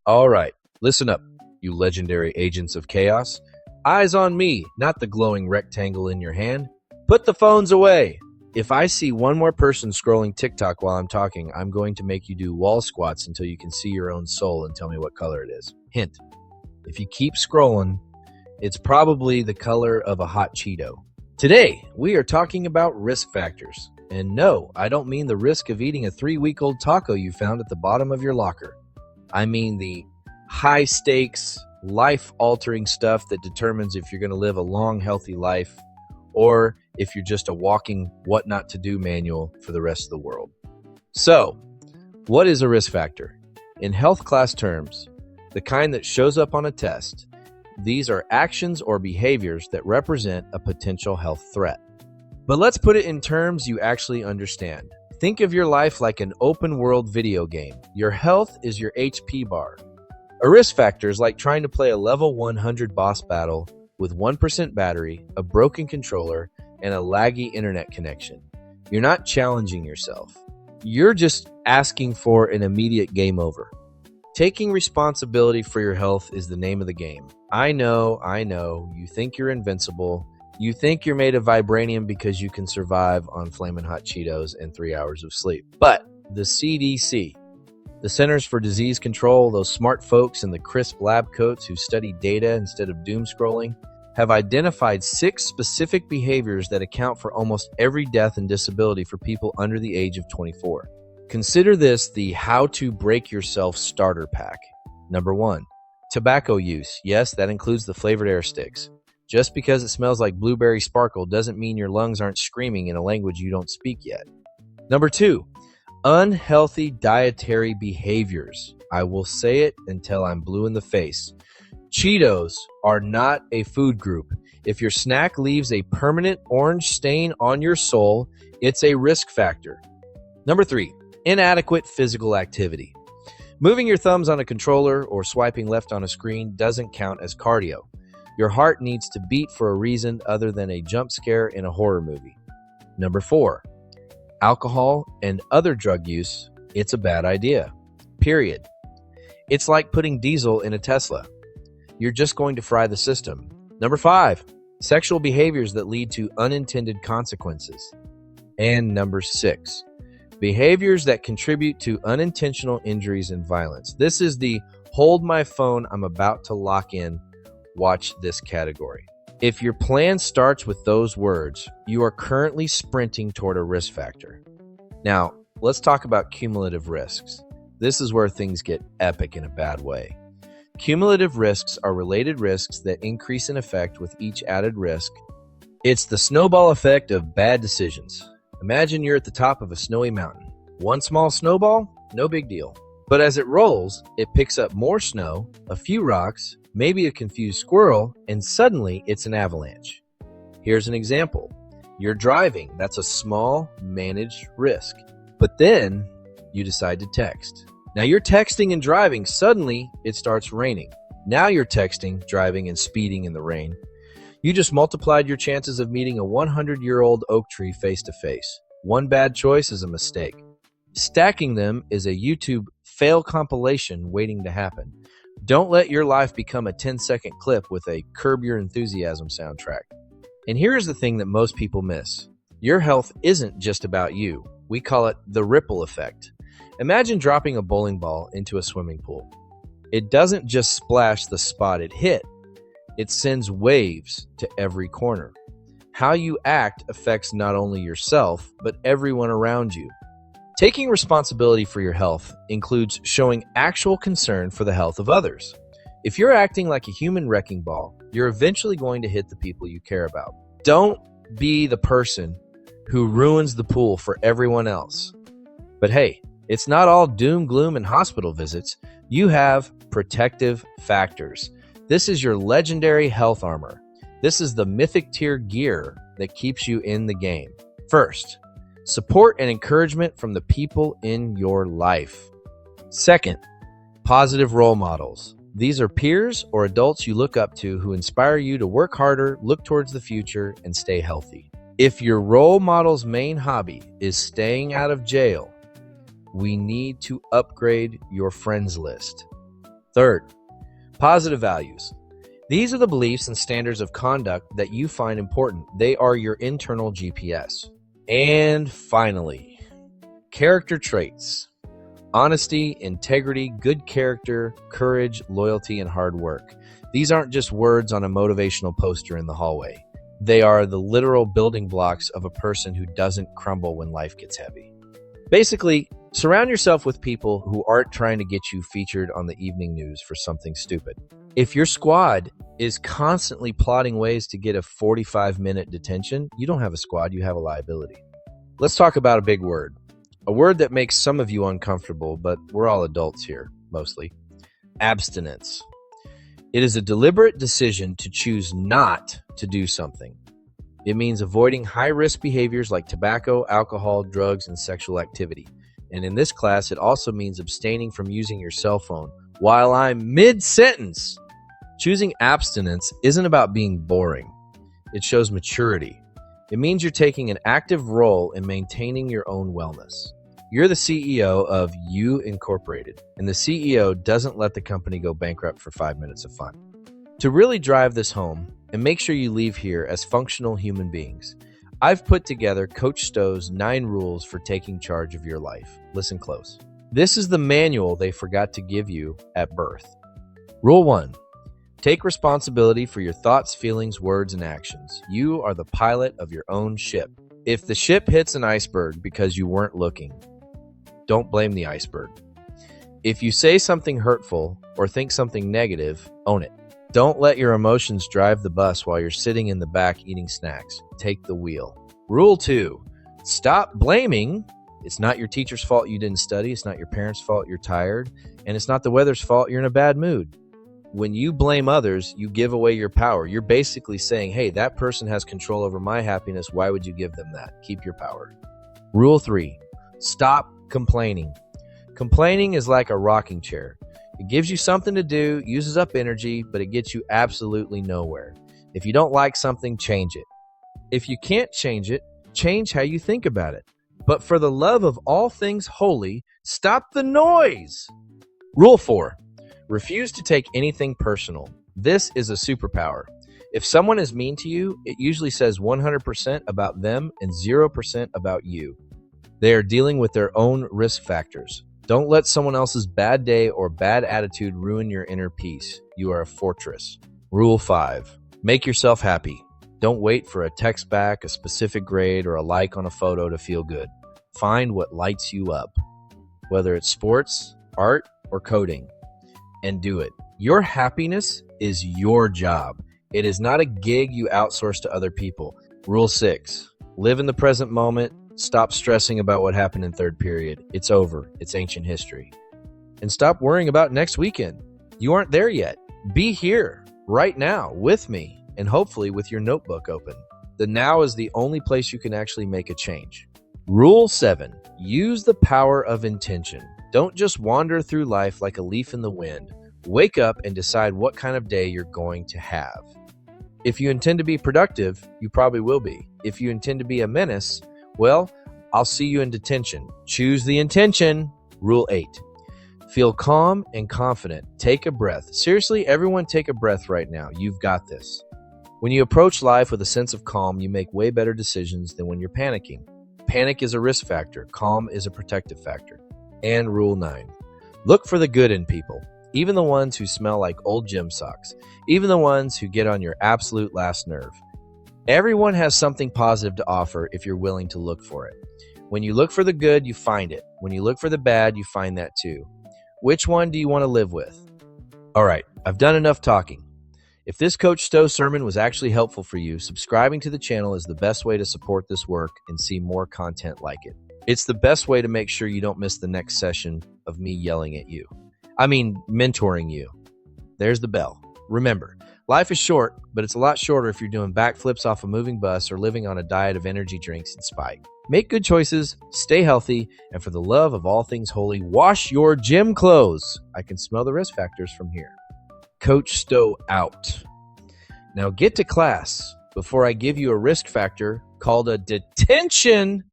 All right, listen up, you legendary agents of chaos. Eyes on me, not the glowing rectangle in your hand. Put the phones away. If I see one more person scrolling TikTok while I'm talking, I'm going to make you do wall squats until you can see your own soul and tell me what color it is. Hint, if you keep scrolling, it's probably the color of a hot Cheeto. Today, we are talking about risk factors. And no, I don't mean the risk of eating a 3-week-old taco you found at the bottom of your locker. I mean the high-stakes, life-altering stuff that determines if you're going to live a long, healthy life or if you're just a walking what not to do manual for the rest of the world. So, what is a risk factor? In health class terms, the kind that shows up on a test, these are actions or behaviors that represent a potential health threat. But let's put it in terms you actually understand. Think of your life like an open-world video game. Your health is your HP bar. A risk factor is like trying to play a level 100 boss battle with 1% battery, a broken controller, and a laggy internet connection. You're not challenging yourself. You're just asking for an immediate game over. Taking responsibility for your health is the name of the game. I know, you think you're invincible. You think you're made of vibranium because you can survive on flamin' hot Cheetos and 3 hours of sleep. But the CDC, the Centers for Disease Control, those smart folks in the crisp lab coats who study data instead of doom scrolling, have identified 6 specific behaviors that account for almost every death and disability for people under the age of 24. Consider this the How to Break Yourself starter pack. Number 1, tobacco use. Yes, that includes the flavored air sticks. Just because it smells like blueberry sparkle doesn't mean your lungs aren't screaming in a language you don't speak yet. Number 2, unhealthy dietary behaviors. I will say it until I'm blue in the face. Cheetos are not a food group. If your snack leaves a permanent orange stain on your soul, it's a risk factor. Number 3, inadequate physical activity. Moving your thumbs on a controller or swiping left on a screen doesn't count as cardio. Your heart needs to beat for a reason other than a jump scare in a horror movie. Number 4, alcohol and other drug use. It's a bad idea. Period. It's like putting diesel in a Tesla. You're just going to fry the system. Number 5, sexual behaviors that lead to unintended consequences. And number 6, behaviors that contribute to unintentional injuries and violence. This is the hold my phone, I'm about to lock in. Watch this category. If your plan starts with those words, you are currently sprinting toward a risk factor. Now, let's talk about cumulative risks. This is where things get epic in a bad way. Cumulative risks are related risks that increase in effect with each added risk. It's the snowball effect of bad decisions. Imagine you're at the top of a snowy mountain. One small snowball, no big deal. But as it rolls, it picks up more snow, a few rocks, maybe a confused squirrel, and suddenly it's an avalanche. Here's an example. You're driving. That's a small, managed risk. But then you decide to text. Now you're texting and driving. Suddenly it starts raining. Now you're texting, driving, and speeding in the rain. You just multiplied your chances of meeting a 100-year-old oak tree face to face. One bad choice is a mistake. Stacking them is a YouTube fail compilation waiting to happen. Don't let your life become a 10-second clip with a Curb Your Enthusiasm soundtrack. And here's the thing that most people miss. Your health isn't just about you. We call it the ripple effect. Imagine dropping a bowling ball into a swimming pool. It doesn't just splash the spot it hit. It sends waves to every corner. How you act affects not only yourself, but everyone around you. Taking responsibility for your health includes showing actual concern for the health of others. If you're acting like a human wrecking ball, you're eventually going to hit the people you care about. Don't be the person who ruins the pool for everyone else. But hey, it's not all doom, gloom, and hospital visits. You have protective factors. This is your legendary health armor. This is the mythic tier gear that keeps you in the game. First, support and encouragement from the people in your life. Second, positive role models. These are peers or adults you look up to who inspire you to work harder, look towards the future, and stay healthy. If your role model's main hobby is staying out of jail, we need to upgrade your friends list. Third, positive values. These are the beliefs and standards of conduct that you find important. They are your internal GPS. And finally, character traits. Honesty, integrity, good character, courage, loyalty, and hard work. These aren't just words on a motivational poster in the hallway. They are the literal building blocks of a person who doesn't crumble when life gets heavy. Basically, surround yourself with people who aren't trying to get you featured on the evening news for something stupid. If your squad is constantly plotting ways to get a 45-minute detention, you don't have a squad, you have a liability. Let's talk about a big word. A word that makes some of you uncomfortable, but we're all adults here, mostly. Abstinence. It is a deliberate decision to choose not to do something. It means avoiding high-risk behaviors like tobacco, alcohol, drugs, and sexual activity. And in this class, it also means abstaining from using your cell phone while I'm mid-sentence. Choosing abstinence isn't about being boring. It shows maturity. It means you're taking an active role in maintaining your own wellness. You're the CEO of You Incorporated, and the CEO doesn't let the company go bankrupt for 5 minutes of fun. To really drive this home and make sure you leave here as functional human beings, I've put together Coach Stowe's 9 rules for taking charge of your life. Listen close. This is the manual they forgot to give you at birth. Rule 1. Take responsibility for your thoughts, feelings, words, and actions. You are the pilot of your own ship. If the ship hits an iceberg because you weren't looking, don't blame the iceberg. If you say something hurtful or think something negative, own it. Don't let your emotions drive the bus while you're sitting in the back eating snacks. Take the wheel. Rule 2. Stop blaming. It's not your teacher's fault you didn't study. It's not your parents' fault you're tired. And it's not the weather's fault you're in a bad mood. When you blame others, you give away your power. You're basically saying, hey, that person has control over my happiness. Why would you give them that? Keep your power. Rule 3. Stop complaining. Complaining is like a rocking chair. It gives you something to do, uses up energy, but it gets you absolutely nowhere. If you don't like something, change it. If you can't change it, change how you think about it. But for the love of all things holy, stop the noise. Rule 4. Refuse to take anything personal. This is a superpower. If someone is mean to you, it usually says 100% about them and 0% about you. They are dealing with their own risk factors. Don't let someone else's bad day or bad attitude ruin your inner peace. You are a fortress. Rule 5. Make yourself happy. Don't wait for a text back, a specific grade, or a like on a photo to feel good. Find what lights you up, whether it's sports, art, or coding, and do it. Your happiness is your job. It is not a gig you outsource to other people. Rule 6. Live in the present moment. Stop stressing about what happened in third period. It's over. It's ancient history. And stop worrying about next weekend. You aren't there yet. Be here, right now, with me, and hopefully with your notebook open. The now is the only place you can actually make a change. Rule 7. Use the power of intention. Don't just wander through life like a leaf in the wind. Wake up and decide what kind of day you're going to have. If you intend to be productive, you probably will be. If you intend to be a menace, well, I'll see you in detention. Choose the intention. Rule 8. Feel calm and confident. Take a breath. Seriously, everyone take a breath right now. You've got this. When you approach life with a sense of calm, you make way better decisions than when you're panicking. Panic is a risk factor. Calm is a protective factor. And Rule 9. Look for the good in people. Even the ones who smell like old gym socks. Even the ones who get on your absolute last nerve. Everyone has something positive to offer if you're willing to look for it. When you look for the good, you find it. When you look for the bad, you find that too. Which one do you want to live with? All right, I've done enough talking. If this Coach Stowe sermon was actually helpful for you, subscribing to the channel is the best way to support this work and see more content like it. It's the best way to make sure you don't miss the next session of me yelling at you. Mentoring you. There's the bell. Remember, life is short, but it's a lot shorter if you're doing backflips off a moving bus or living on a diet of energy drinks and Spike. Make good choices, stay healthy, and for the love of all things holy, wash your gym clothes. I can smell the risk factors from here. Coach Stowe out. Now get to class before I give you a risk factor called a detention.